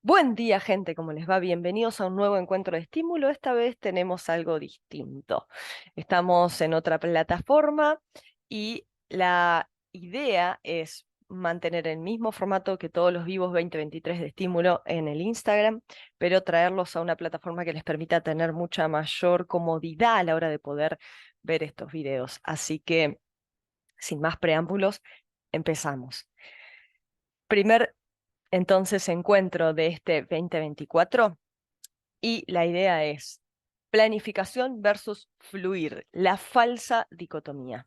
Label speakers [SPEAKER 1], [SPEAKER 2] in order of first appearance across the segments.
[SPEAKER 1] Buen día, gente, ¿cómo les va? Bienvenidos a un nuevo encuentro de estímulo. Esta vez tenemos algo distinto. Estamos en otra plataforma y la idea es mantener el mismo formato que todos los vivos 2023 de estímulo en el Instagram, pero traerlos a una plataforma que les permita tener mucha mayor comodidad a la hora de poder ver estos videos. Así que, sin más preámbulos, empezamos. Primer entonces encuentro de este 2024. Y la idea es planificación versus fluir, la falsa dicotomía.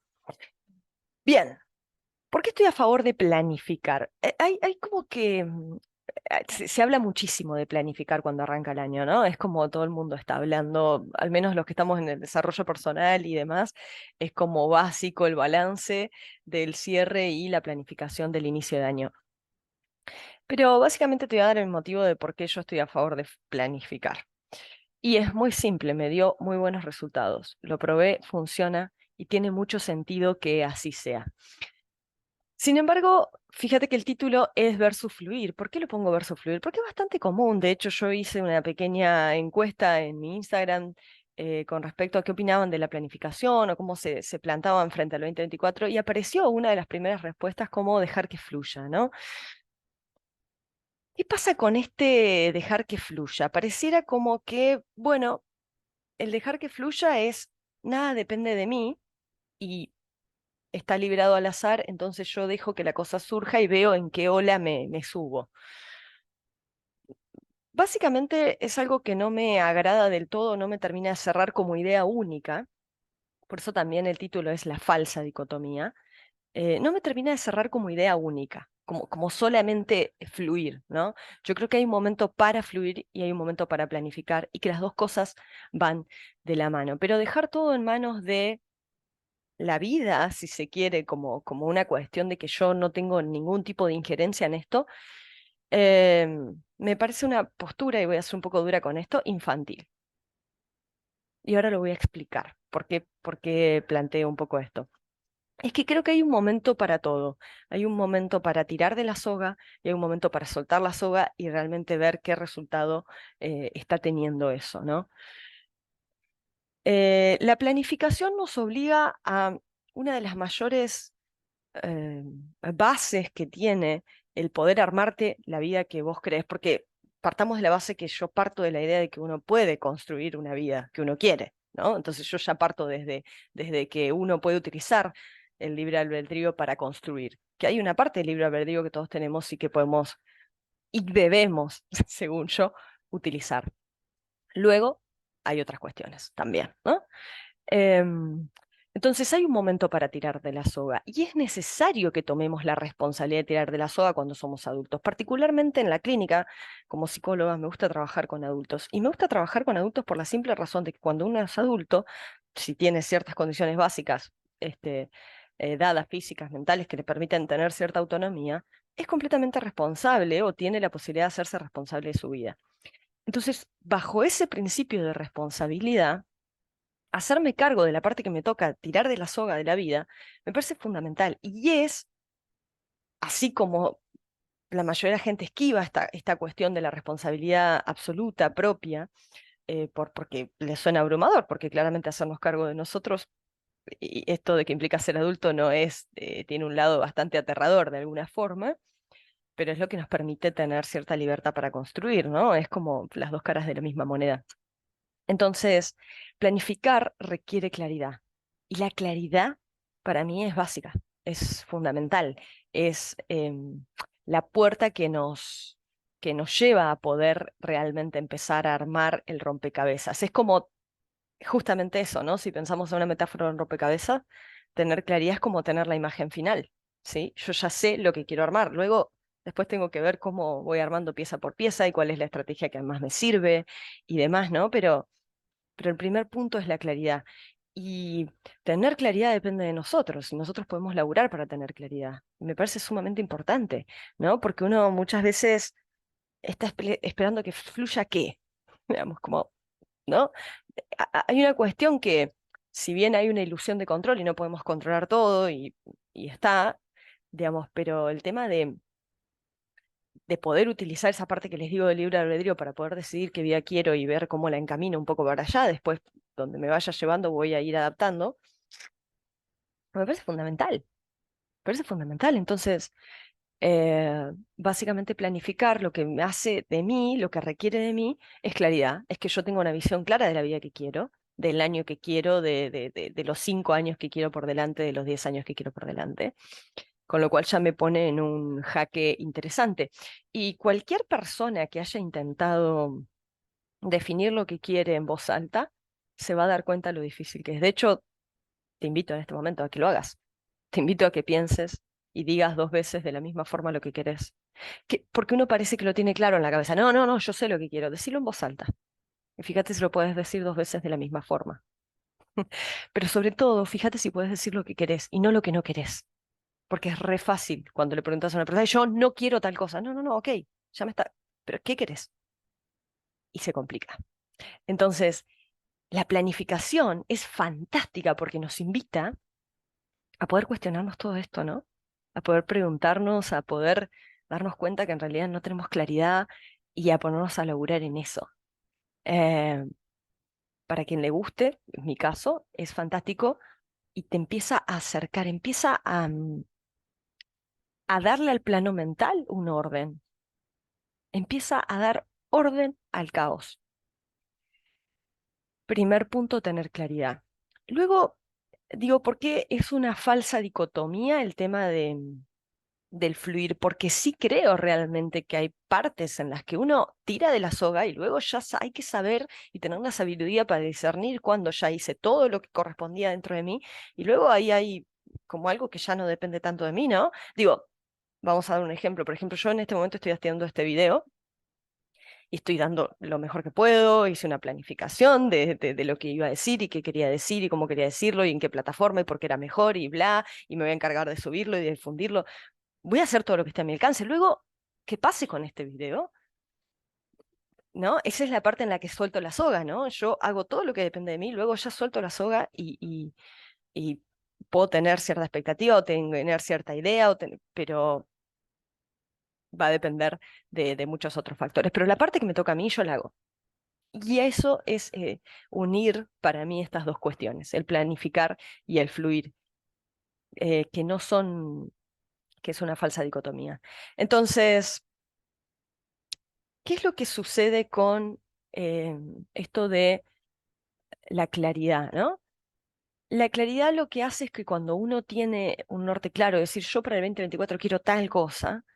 [SPEAKER 1] Bien, ¿por qué estoy a favor de planificar? Hay como que se habla muchísimo de planificar cuando arranca el año, ¿no? Es como todo el mundo está hablando, al menos los que estamos en el desarrollo personal y demás, es como básico el balance del cierre y la planificación del inicio de año. Pero básicamente te voy a dar el motivo de por qué yo estoy a favor de planificar. Y es muy simple, me dio muy buenos resultados. Lo probé, funciona y tiene mucho sentido que así sea. Sin embargo, fíjate que el título es versus fluir. ¿Por qué lo pongo versus fluir? Porque es bastante común. De hecho, yo hice una pequeña encuesta en mi Instagram con respecto a qué opinaban de la planificación o cómo se plantaban frente al 2024 y apareció una de las primeras respuestas como dejar que fluya, ¿no? ¿Qué pasa con este dejar que fluya? Pareciera como que, bueno, el dejar que fluya es, nada depende de mí y está librado al azar, entonces yo dejo que la cosa surja y veo en qué ola me subo. Básicamente es algo que no me agrada del todo, no me termina de cerrar como idea única, por eso también el título es la falsa dicotomía. No me termina de cerrar como idea única, como solamente fluir, ¿no? Yo creo que hay un momento para fluir y hay un momento para planificar y que las dos cosas van de la mano, pero dejar todo en manos de la vida, si se quiere, como una cuestión de que yo no tengo ningún tipo de injerencia en esto, me parece una postura, y voy a ser un poco dura con esto, infantil. Y ahora lo voy a explicar. ¿Por qué planteo un poco esto? Es que creo que hay un momento para todo. Hay un momento para tirar de la soga y hay un momento para soltar la soga y realmente ver qué resultado está teniendo eso, ¿no? La planificación nos obliga a una de las mayores eh, bases que tiene el poder armarte la vida que vos crees, porque partamos de la base que yo parto de la idea de que uno puede construir una vida que uno quiere, ¿no? Entonces yo ya parto desde que uno puede utilizar el libre albedrío para construir, que hay una parte del libre albedrío que todos tenemos y que podemos y debemos, según yo, utilizar. Luego hay otras cuestiones también, ¿no? Em, entonces hay un momento para tirar de la soga y es necesario que tomemos la responsabilidad de tirar de la soga cuando somos adultos. Particularmente en la clínica, como psicóloga, me gusta trabajar con adultos y me gusta trabajar con adultos por la simple razón de que cuando uno es adulto, si tiene ciertas condiciones básicas, este, dadas físicas, mentales, que le permiten tener cierta autonomía, es completamente responsable o tiene la posibilidad de hacerse responsable de su vida. Entonces, bajo ese principio de responsabilidad, hacerme cargo de la parte que me toca, tirar de la soga de la vida, me parece fundamental. Y es, así como la mayoría de la gente esquiva esta cuestión de la responsabilidad absoluta propia, porque le suena abrumador, porque claramente hacernos cargo de nosotros, y esto de que implica ser adulto no es, tiene un lado bastante aterrador de alguna forma, pero es lo que nos permite tener cierta libertad para construir, ¿no? Es como las dos caras de la misma moneda. Entonces, planificar requiere claridad. Y la claridad para mí es básica, es fundamental, es la puerta que nos lleva a poder realmente empezar a armar el rompecabezas. Es como justamente eso, ¿no? Si pensamos en una metáfora de un rompecabezas, tener claridad es como tener la imagen final, ¿sí? Yo ya sé lo que quiero armar. Luego, después tengo que ver cómo voy armando pieza por pieza y cuál es la estrategia que más me sirve y demás, ¿no? Pero el primer punto es la claridad. Y tener claridad depende de nosotros, y nosotros podemos laburar para tener claridad. Me parece sumamente importante, ¿no? Porque uno muchas veces está esperando que fluya qué, digamos, como, ¿no? Hay una cuestión que, si bien hay una ilusión de control y no podemos controlar todo, y está, digamos, pero el tema de poder utilizar esa parte que les digo del libre albedrío para poder decidir qué vida quiero y ver cómo la encamino un poco para allá, después donde me vaya llevando voy a ir adaptando, me parece fundamental, me parece fundamental. Entonces, básicamente planificar lo que me hace de mí, lo que requiere de mí, es claridad, es que yo tenga una visión clara de la vida que quiero, del año que quiero, de los 5 años que quiero por delante, de los 10 años que quiero por delante, con lo cual ya me pone en un jaque interesante. Y cualquier persona que haya intentado definir lo que quiere en voz alta, se va a dar cuenta lo difícil que es. De hecho, te invito en este momento a que lo hagas. Te invito a que pienses y digas 2 veces de la misma forma lo que querés. Porque uno parece que lo tiene claro en la cabeza. No, no, no, yo sé lo que quiero. Decirlo en voz alta. Y fíjate si lo puedes decir 2 veces de la misma forma. Pero sobre todo, fíjate si puedes decir lo que querés y no lo que no querés. Porque es re fácil cuando le preguntas a una persona, yo no quiero tal cosa. No, no, no, ok, ya me está. Pero ¿qué querés? Y se complica. Entonces, la planificación es fantástica porque nos invita a poder cuestionarnos todo esto, ¿no? A poder preguntarnos, a poder darnos cuenta que en realidad no tenemos claridad y a ponernos a laburar en eso. Eh, para quien le guste, en mi caso, es fantástico y te empieza a acercar, empieza a darle al plano mental un orden, empieza a dar orden al caos. Primer punto, tener claridad. Luego, digo, ¿por qué es una falsa dicotomía el tema del fluir? Porque sí creo realmente que hay partes en las que uno tira de la soga y luego ya hay que saber y tener una sabiduría para discernir cuando ya hice todo lo que correspondía dentro de mí y luego ahí hay como algo que ya no depende tanto de mí, ¿no? Digo, vamos a dar un ejemplo. Por ejemplo, yo en este momento estoy haciendo este video y estoy dando lo mejor que puedo, hice una planificación de lo que iba a decir y qué quería decir y cómo quería decirlo y en qué plataforma y por qué era mejor y bla, y me voy a encargar de subirlo y de difundirlo. Voy a hacer todo lo que esté a mi alcance. Luego, ¿qué pase con este video? ¿No? Esa es la parte en la que suelto la soga, ¿no? Yo hago todo lo que depende de mí, luego ya suelto la soga y puedo tener cierta expectativa o tener cierta idea, pero va a depender de muchos otros factores. Pero la parte que me toca a mí, yo la hago. Y eso es unir para mí estas dos cuestiones, el planificar y el fluir, que no son, que es una falsa dicotomía. Entonces, ¿qué es lo que sucede con esto de la claridad, ¿no? La claridad lo que hace es que cuando uno tiene un norte claro, es decir, yo para el 2024 quiero tal cosa,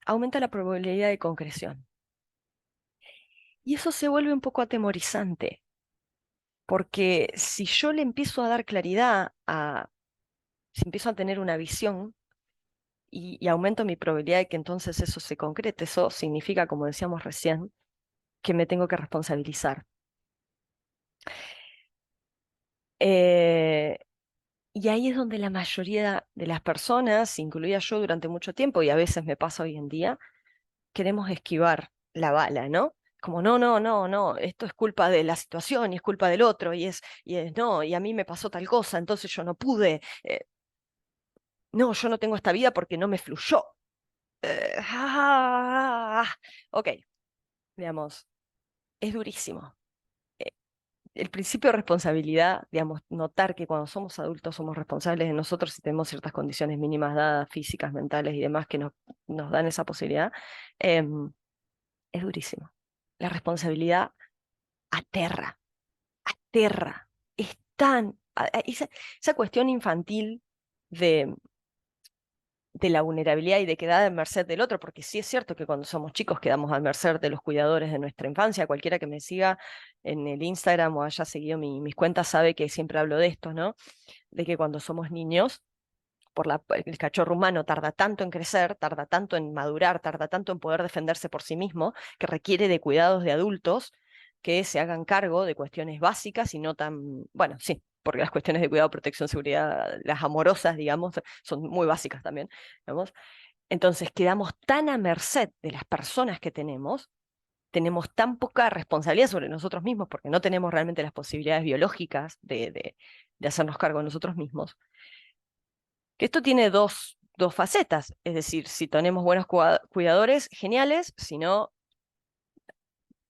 [SPEAKER 1] aumenta la probabilidad de concreción. Y eso se vuelve un poco atemorizante, porque si yo le empiezo a dar claridad si empiezo a tener una visión y aumento mi probabilidad de que entonces eso se concrete, eso significa, como decíamos recién, que me tengo que responsabilizar. Eh, y ahí es donde la mayoría de las personas, incluida yo durante mucho tiempo, y a veces me pasa hoy en día, queremos esquivar la bala, ¿no? Como, no, no, no, no, esto es culpa de la situación y es culpa del otro, y es no, y a mí me pasó tal cosa, entonces yo no pude, no, yo no tengo esta vida porque no me fluyó. Ok, digamos, es durísimo. Eh, el principio de responsabilidad, digamos, notar que cuando somos adultos somos responsables de nosotros y tenemos ciertas condiciones mínimas dadas, físicas, mentales y demás que nos dan esa posibilidad, em, es durísimo. La responsabilidad aterra, aterra. Es tan... esa cuestión infantil de la vulnerabilidad y de quedar a merced del otro, porque sí es cierto que cuando somos chicos quedamos a merced de los cuidadores de nuestra infancia. Cualquiera que me siga en el Instagram o haya seguido mis cuentas sabe que siempre hablo de esto, ¿no? De que cuando somos niños, el cachorro humano tarda tanto en crecer, tarda tanto en madurar, tarda tanto en poder defenderse por sí mismo, que requiere de cuidados de adultos que se hagan cargo de cuestiones básicas y no tan, bueno, sí, porque las cuestiones de cuidado, protección, seguridad, las amorosas, digamos, son muy básicas también, digamos. Entonces quedamos tan a merced de las personas que tenemos tan poca responsabilidad sobre nosotros mismos porque no tenemos realmente las posibilidades biológicas de hacernos cargo de nosotros mismos, que esto tiene dos dos facetas. Es decir, si tenemos buenos cuidadores, geniales, si no,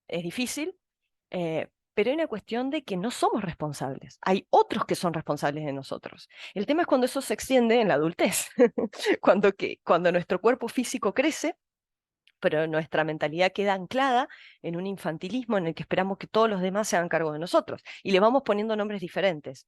[SPEAKER 1] es difícil. Pero hay una cuestión de que no somos responsables. Hay otros que son responsables de nosotros. El tema es cuando eso se extiende en la adultez, cuando nuestro cuerpo físico crece, pero nuestra mentalidad queda anclada en un infantilismo en el que esperamos que todos los demás se hagan cargo de nosotros. Y le vamos poniendo nombres diferentes.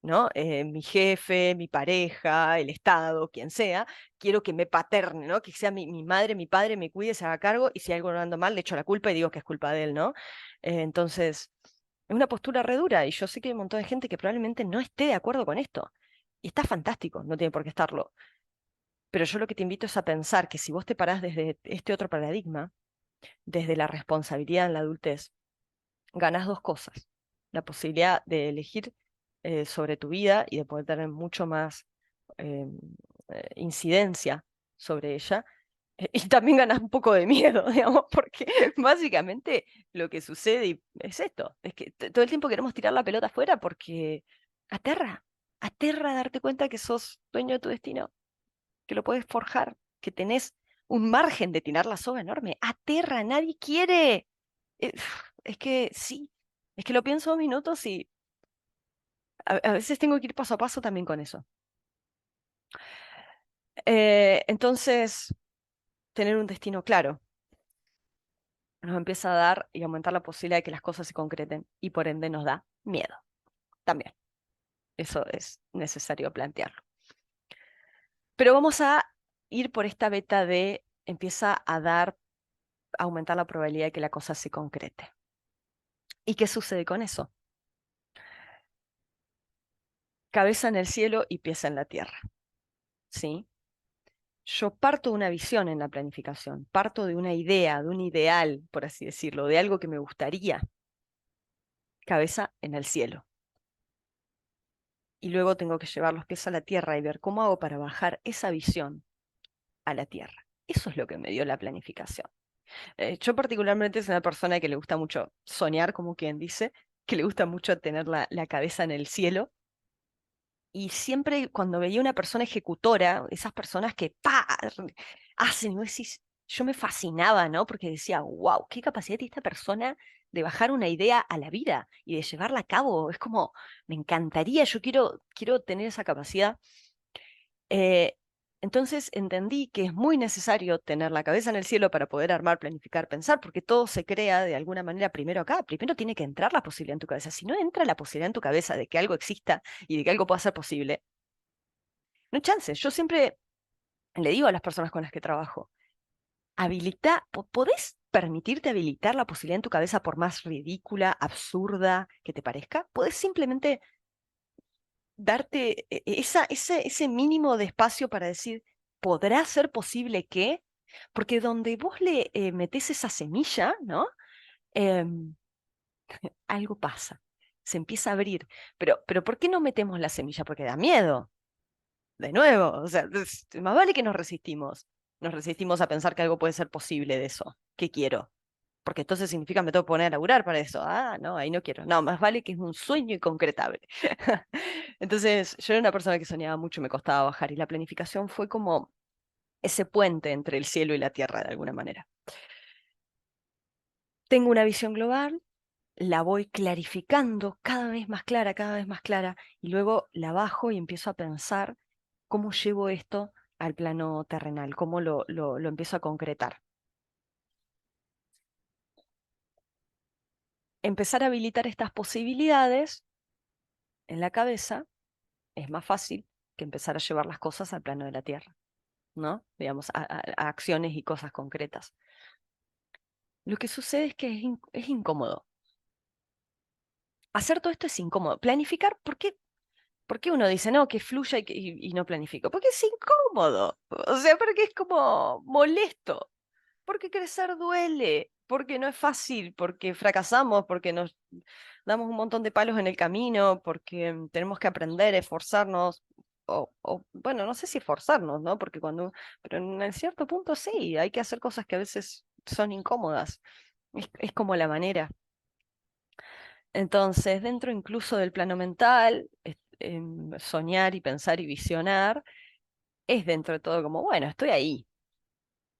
[SPEAKER 1] ¿No? Mi jefe, mi pareja, el Estado, quien sea, quiero que me paterne, ¿no? Que sea mi madre, mi padre, me cuide, se haga cargo, y si algo no anda mal, le echo la culpa y digo que es culpa de él, ¿no? Entonces, es una postura re dura, y yo sé que hay un montón de gente que probablemente no esté de acuerdo con esto. Y está fantástico, no tiene por qué estarlo. Pero yo lo que te invito es a pensar que si vos te parás desde este otro paradigma, desde la responsabilidad en la adultez, ganás dos cosas. La posibilidad de elegir sobre tu vida y de poder tener mucho más eh, incidencia sobre ella. Y también ganas un poco de miedo, digamos, porque básicamente lo que sucede es esto, es que todo el tiempo queremos tirar la pelota afuera porque aterra, aterra darte cuenta que sos dueño de tu destino, que lo puedes forjar, que tenés un margen de tirar la soga enorme. Aterra, nadie quiere. Eh, Es que sí, es que lo pienso 2 minutos y a veces tengo que ir paso a paso también con eso. Entonces, tener un destino claro nos empieza a dar y aumentar la posibilidad de que las cosas se concreten y por ende nos da miedo también. Eso es necesario plantearlo. Pero vamos a ir por esta beta de empieza a aumentar la probabilidad de que la cosa se concrete. ¿Y qué sucede con eso? Cabeza en el cielo y pies en la tierra. ¿Sí? Yo parto de una visión en la planificación, parto de una idea, de un ideal, por así decirlo, de algo que me gustaría, cabeza en el cielo. Y luego tengo que llevar los pies a la tierra y ver cómo hago para bajar esa visión a la tierra. Eso es lo que me dio la planificación. Yo particularmente soy una persona que le gusta mucho soñar, como quien dice, que le gusta mucho tener la cabeza en el cielo. Y siempre cuando veía una persona ejecutora, esas personas que ¡pa! Hacen, y vos decís, yo me fascinaba, ¿no? Porque decía, wow, qué capacidad tiene esta persona de bajar una idea a la vida y de llevarla a cabo. Es como, me encantaría, yo quiero tener esa capacidad. Eh, entonces entendí que es muy necesario tener la cabeza en el cielo para poder armar, planificar, pensar, porque todo se crea de alguna manera primero acá. Primero tiene que entrar la posibilidad en tu cabeza. Si no entra la posibilidad en tu cabeza de que algo exista y de que algo pueda ser posible, no hay chance. Yo siempre le digo a las personas con las que trabajo, ¿podés permitirte habilitar la posibilidad en tu cabeza por más ridícula, absurda que te parezca? ¿Podés simplemente darte ese mínimo de espacio para decir, ¿podrá ser posible que? Porque donde vos le metés esa semilla, ¿no? Em, Algo pasa, se empieza a abrir. Pero ¿por qué no metemos la semilla? Porque da miedo. De nuevo, o sea, más vale que nos resistimos. Nos resistimos a pensar que algo puede ser posible de eso. ¿Qué quiero? Porque entonces significa me tengo que poner a laburar para eso. Ah, no, ahí no quiero. No, más vale que es un sueño inconcretable. Entonces, yo era una persona que soñaba mucho y me costaba bajar, y la planificación fue como ese puente entre el cielo y la tierra, de alguna manera. Tengo una visión global, la voy clarificando cada vez más clara, y luego la bajo y empiezo a pensar cómo llevo esto al plano terrenal, cómo lo empiezo a concretar. Empezar a habilitar estas posibilidades en la cabeza es más fácil que empezar a llevar las cosas al plano de la tierra, ¿no? Digamos, a acciones y cosas concretas. Lo que sucede es que es incómodo. Hacer todo esto es incómodo. Planificar, ¿por qué uno dice, no, que fluya y no planifico? Porque es incómodo. O sea, porque es como molesto. Porque crecer duele. Porque no es fácil. Porque fracasamos. Porque nos damos un montón de palos en el camino. Porque tenemos que aprender, esforzarnos. Bueno, no sé si esforzarnos, ¿no? Pero en cierto punto sí, hay que hacer cosas que a veces son incómodas. Es como la manera. Entonces, dentro incluso del plano mental, soñar y pensar y visionar es dentro de todo como, bueno, estoy ahí.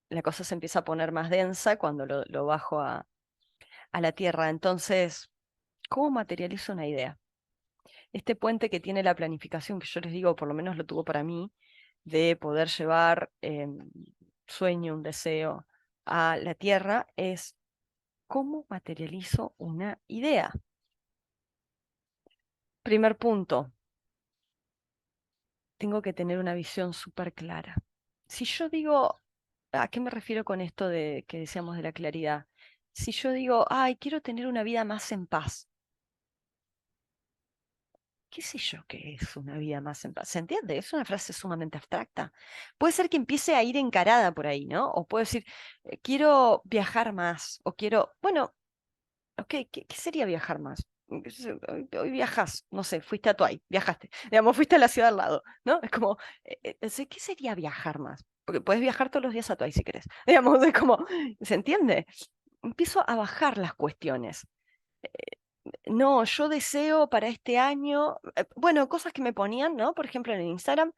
[SPEAKER 1] La cosa se empieza a poner más densa cuando lo bajo a la tierra. Entonces, ¿cómo materializo una idea? Este puente que tiene la planificación, que yo les digo, por lo menos lo tuvo para mí, de poder llevar sueño, un deseo a la tierra, es cómo materializo una idea. Primer punto, tengo que tener una visión súper clara. Si yo digo, ¿a qué me refiero con esto de que decíamos de la claridad? Si yo digo, ay, quiero tener una vida más en paz, ¿qué sé yo qué es una vida más en paz? ¿Se entiende? Es una frase sumamente abstracta. Puede ser que empiece a ir encarada por ahí, ¿no? O puedo decir, quiero viajar más, o quiero, bueno, ok, ¿qué sería viajar más? Qué sé yo, hoy viajas, no sé, fuiste a Tuay, viajaste, digamos, fuiste a la ciudad al lado, ¿no? Es como, ¿qué sería viajar más? Porque puedes viajar todos los días a Tuay si querés, digamos, es como, ¿se entiende? Empiezo a bajar las cuestiones. No, yo deseo para este año, bueno, cosas que me ponían, ¿no? Por ejemplo, en el Instagram,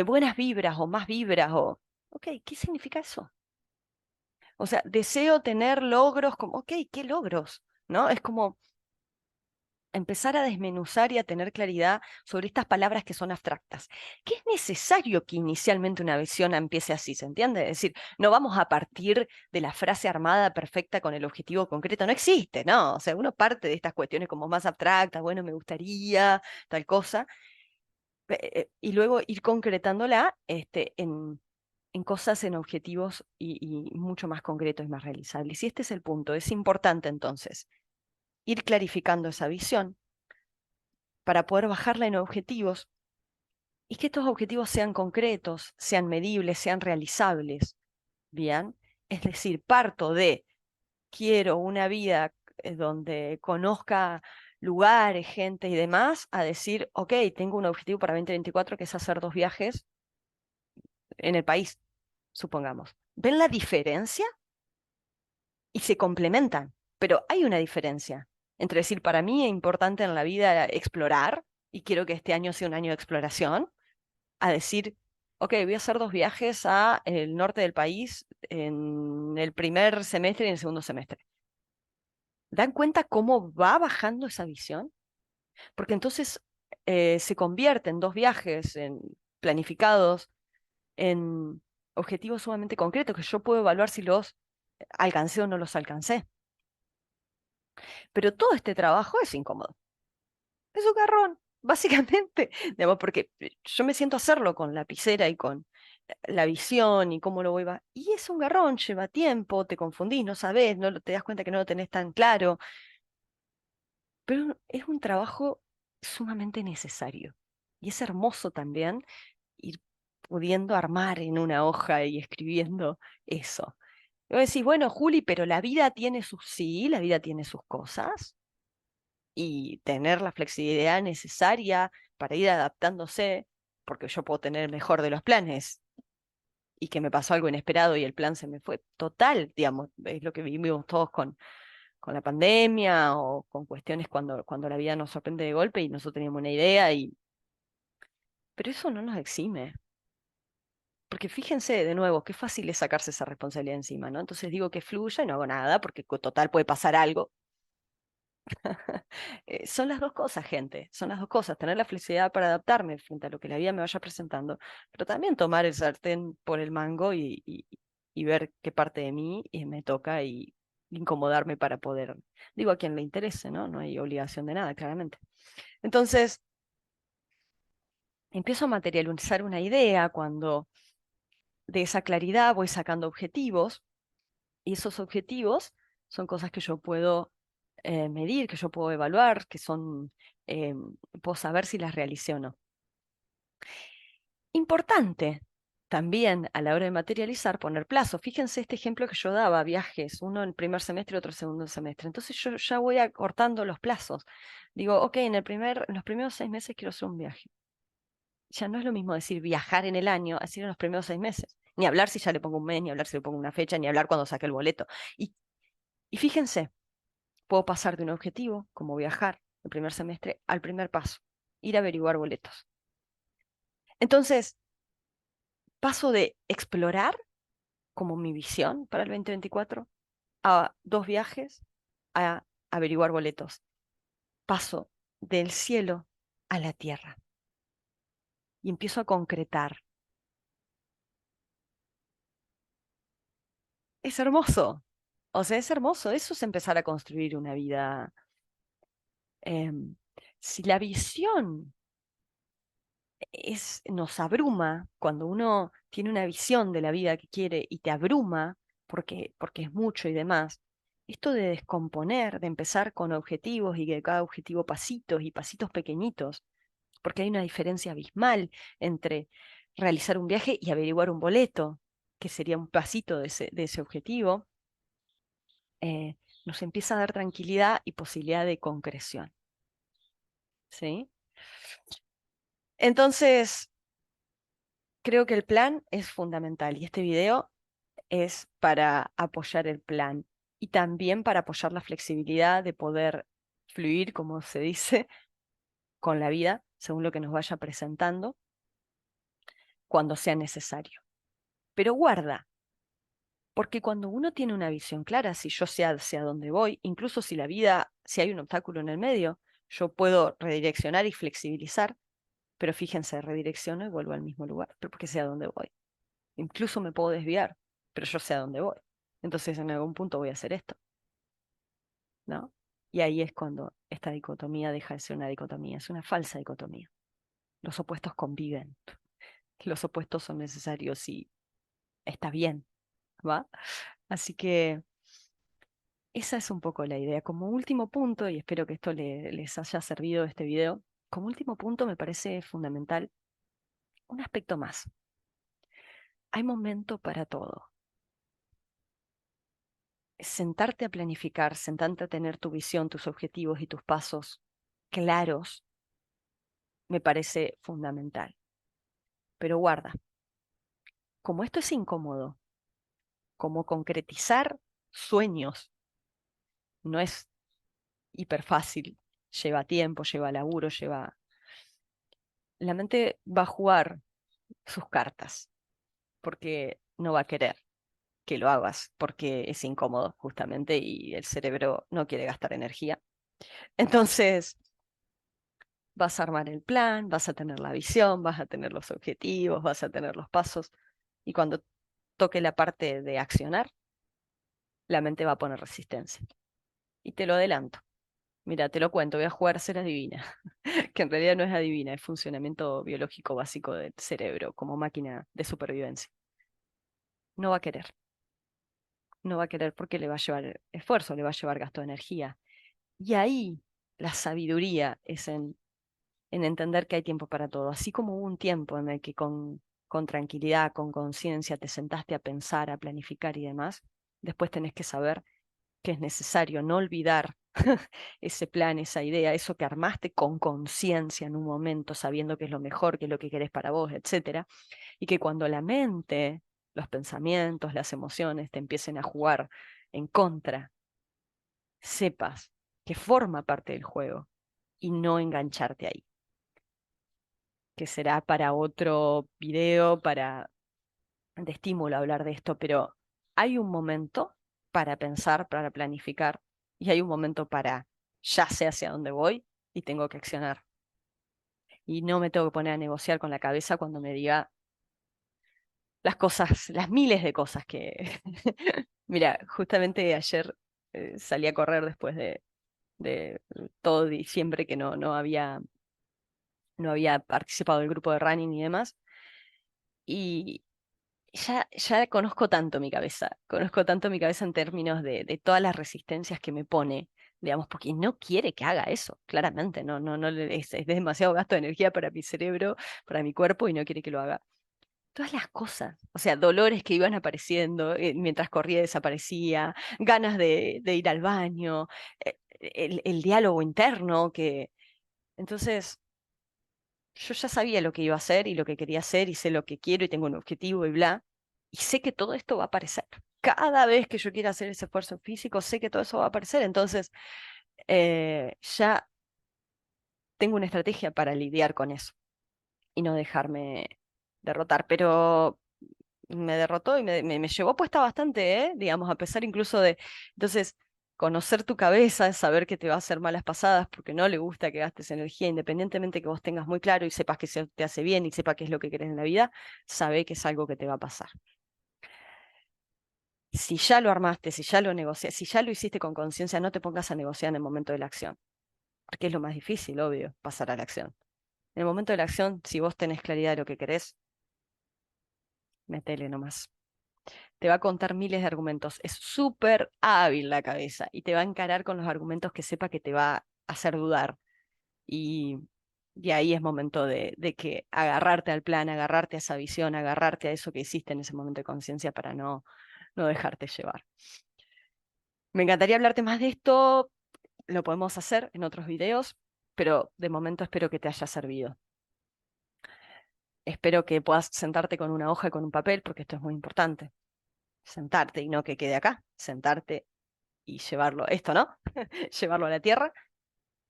[SPEAKER 1] buenas vibras o más vibras o, ok, ¿qué significa eso? O sea, deseo tener logros como, ok, ¿qué logros? ¿No? Es como empezar a desmenuzar y a tener claridad sobre estas palabras que son abstractas. Que es necesario que inicialmente una visión empiece así, ¿se entiende? Es decir, no vamos a partir de la frase armada perfecta con el objetivo concreto, no existe, ¿no? O sea, uno parte de estas cuestiones como más abstractas, bueno, me gustaría, tal cosa, y luego ir concretándola en cosas, en objetivos y mucho más concretos y más realizables. Y este es el punto, es importante entonces ir clarificando esa visión para poder bajarla en objetivos y que estos objetivos sean concretos, sean medibles, sean realizables. Bien, es decir, parto de quiero una vida donde conozca lugares, gente y demás, a decir, ok, tengo un objetivo para 2024 que es hacer 2 viajes en el país, supongamos. ¿Ven la diferencia? Y se complementan, pero hay una diferencia entre decir, para mí es importante en la vida explorar y quiero que este año sea un año de exploración, a decir, ok, voy a hacer 2 viajes a el norte del país en el primer semestre y en el segundo semestre. ¿Dan cuenta cómo va bajando esa visión? Porque entonces se convierte en 2 viajes planificados en objetivos sumamente concretos que yo puedo evaluar si los alcancé o no los alcancé. Pero todo este trabajo es incómodo. Es un garrón, básicamente, digamos, porque yo me siento a hacerlo con lapicera y con la visión y cómo lo voy a... Y es un garrón, lleva tiempo, te confundís, no sabés, te das cuenta que no lo tenés tan claro, pero es un trabajo sumamente necesario. Y es hermoso también ir pudiendo armar en una hoja y escribiendo eso. Y vos decís, bueno, Juli, pero la vida tiene sus sí, la vida tiene sus cosas, y tener la flexibilidad necesaria para ir adaptándose, porque yo puedo tener el mejor de los planes y que me pasó algo inesperado y el plan se me fue total, digamos, es lo que vivimos todos con la pandemia o con cuestiones cuando la vida nos sorprende de golpe y nosotros teníamos una idea, pero eso no nos exime. Porque fíjense de nuevo, qué fácil es sacarse esa responsabilidad encima, ¿no? Entonces digo que fluya y no hago nada, porque total puede pasar algo. Son las dos cosas, gente, son las dos cosas, tener la flexibilidad para adaptarme frente a lo que la vida me vaya presentando, pero también tomar el sartén por el mango y ver qué parte de mí me toca y incomodarme para poder, digo a quien le interese, ¿no? No hay obligación de nada, claramente. Entonces, empiezo a materializar una idea cuando de esa claridad voy sacando objetivos y esos objetivos son cosas que yo puedo medir, que yo puedo evaluar, que son, eh, puedo saber si las realicé o no. Importante también a la hora de materializar, poner plazo. Fíjense este ejemplo que yo daba, viajes, uno en primer semestre y otro en segundo semestre. Entonces yo ya voy acortando los plazos. Digo, ok, en los primeros 6 meses quiero hacer un viaje. Ya no es lo mismo decir viajar en el año, decir en los primeros 6 meses. Ni hablar si ya le pongo un mes, ni hablar si le pongo una fecha, ni hablar cuando saque el boleto. Y, y fíjense, puedo pasar de un objetivo, como viajar el primer semestre, al primer paso, ir a averiguar boletos. Entonces, paso de explorar como mi visión para el 2024 a 2 viajes, a averiguar boletos. Paso del cielo a la tierra y empiezo a concretar. Es hermoso. O sea, es hermoso. Eso es empezar a construir una vida. em, si la visión nos abruma, cuando uno tiene una visión de la vida que quiere y te abruma porque es mucho y demás, esto de descomponer, de empezar con objetivos y que cada objetivo pasitos y pasitos pequeñitos, porque hay una diferencia abismal entre realizar un viaje y averiguar un boleto, que sería un pasito de ese objetivo, eh, nos empieza a dar tranquilidad y posibilidad de concreción. ¿Sí? Entonces, creo que el plan es fundamental y este video es para apoyar el plan y también para apoyar la flexibilidad de poder fluir, como se dice, con la vida, según lo que nos vaya presentando, cuando sea necesario. Pero guarda, porque cuando uno tiene una visión clara, si yo sé hacia dónde voy, incluso si la vida, si hay un obstáculo en el medio, yo puedo redireccionar y flexibilizar, pero fíjense, redirecciono y vuelvo al mismo lugar, pero porque sé a dónde voy. Incluso me puedo desviar, pero yo sé a dónde voy. Entonces en algún punto voy a hacer esto, ¿no? Y ahí es cuando esta dicotomía deja de ser una dicotomía, es una falsa dicotomía. Los opuestos conviven, los opuestos son necesarios y está bien, ¿va? Así que esa es un poco la idea. Como último punto, y espero que esto les haya servido este video, como último punto me parece fundamental un aspecto más. Hay momento para todo. Sentarte a planificar, sentarte a tener tu visión, tus objetivos y tus pasos claros, me parece fundamental. Pero guarda, como esto es incómodo, como concretizar sueños no es hiper fácil, lleva tiempo, lleva laburo, La mente va a jugar sus cartas, porque no va a querer que lo hagas, porque es incómodo justamente y el cerebro no quiere gastar energía. Entonces, vas a armar el plan, vas a tener la visión, vas a tener los objetivos, vas a tener los pasos, y cuando toque la parte de accionar, la mente va a poner resistencia. Y te lo adelanto. Mira, te lo cuento, voy a jugar a ser adivina, que en realidad no es adivina, es funcionamiento biológico básico del cerebro como máquina de supervivencia. No va a querer, no va a querer porque le va a llevar esfuerzo, le va a llevar gasto de energía. Y ahí la sabiduría es en entender que hay tiempo para todo. Así como hubo un tiempo en el que con tranquilidad, con conciencia, te sentaste a pensar, a planificar y demás, después tenés que saber que es necesario no olvidar ese plan, esa idea, eso que armaste con conciencia en un momento, sabiendo que es lo mejor, que es lo que querés para vos, etcétera, y que cuando la mente, los pensamientos, las emociones te empiecen a jugar en contra, sepas que forma parte del juego y no engancharte ahí, que será para otro video, para de estímulo hablar de esto, pero hay un momento para pensar, para planificar, y hay un momento para ya sé hacia dónde voy y tengo que accionar. Y no me tengo que poner a negociar con la cabeza cuando me diga las cosas, las miles de cosas que... Mira, justamente ayer salí a correr después de todo diciembre que no había participado del grupo de running y demás. Y, ya conozco tanto mi cabeza en términos de todas las resistencias que me pone, digamos, porque no quiere que haga eso, claramente, es demasiado gasto de energía para mi cerebro, para mi cuerpo y no quiere que lo haga. Todas las cosas, o sea, dolores que iban apareciendo mientras corría desaparecía, ganas de ir al baño, el diálogo interno que... Entonces, yo ya sabía lo que iba a hacer y lo que quería hacer y sé lo que quiero y tengo un objetivo y bla. Y sé que todo esto va a aparecer. Cada vez que yo quiera hacer ese esfuerzo físico, sé que todo eso va a aparecer. Entonces, ya tengo una estrategia para lidiar con eso y no dejarme derrotar. Pero me derrotó y me llevó puesta bastante, ¿eh? Digamos, a pesar incluso de... Entonces, conocer tu cabeza, saber que te va a hacer malas pasadas porque no le gusta que gastes energía, independientemente que vos tengas muy claro y sepas que eso te hace bien y sepas qué es lo que querés en la vida, sabe que es algo que te va a pasar. Si ya lo armaste, si ya lo negociaste, si ya lo hiciste con conciencia, no te pongas a negociar en el momento de la acción, porque es lo más difícil, obvio, pasar a la acción. En el momento de la acción, si vos tenés claridad de lo que querés, metele nomás. Te va a contar miles de argumentos. Es súper hábil la cabeza y te va a encarar con los argumentos que sepa que te va a hacer dudar. Y, y ahí es momento de que agarrarte al plan, agarrarte a esa visión, agarrarte a eso que hiciste en ese momento de conciencia para no dejarte llevar. Me encantaría hablarte más de esto, lo podemos hacer en otros videos, pero de momento espero que te haya servido. Espero que puedas sentarte con una hoja y con un papel, porque esto es muy importante. Sentarte y no que quede acá, sentarte y llevarlo, esto, ¿no? Llevarlo a la tierra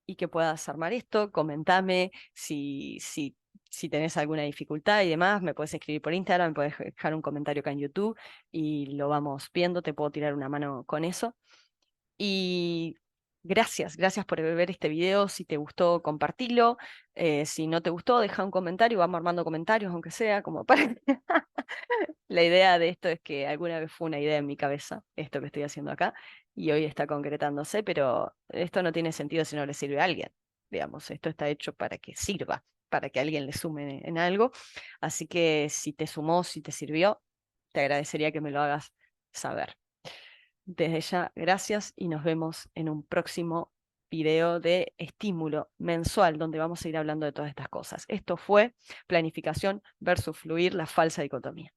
[SPEAKER 1] y que puedas armar esto. Comentame si tenés alguna dificultad y demás, me puedes escribir por Instagram, me puedes dejar un comentario acá en YouTube y lo vamos viendo, te puedo tirar una mano con eso. Y gracias por ver este video. Si te gustó, compartilo. Si no te gustó, deja un comentario, vamos armando comentarios, aunque sea como para... La idea de esto es que alguna vez fue una idea en mi cabeza, esto que estoy haciendo acá, y hoy está concretándose, pero esto no tiene sentido si no le sirve a alguien. Digamos, esto está hecho para que sirva, para que alguien le sume en algo. Así que si te sumó, si te sirvió, te agradecería que me lo hagas saber. Desde ya, gracias y nos vemos en un próximo video de estímulo mensual donde vamos a ir hablando de todas estas cosas. Esto fue planificación versus fluir, la falsa dicotomía.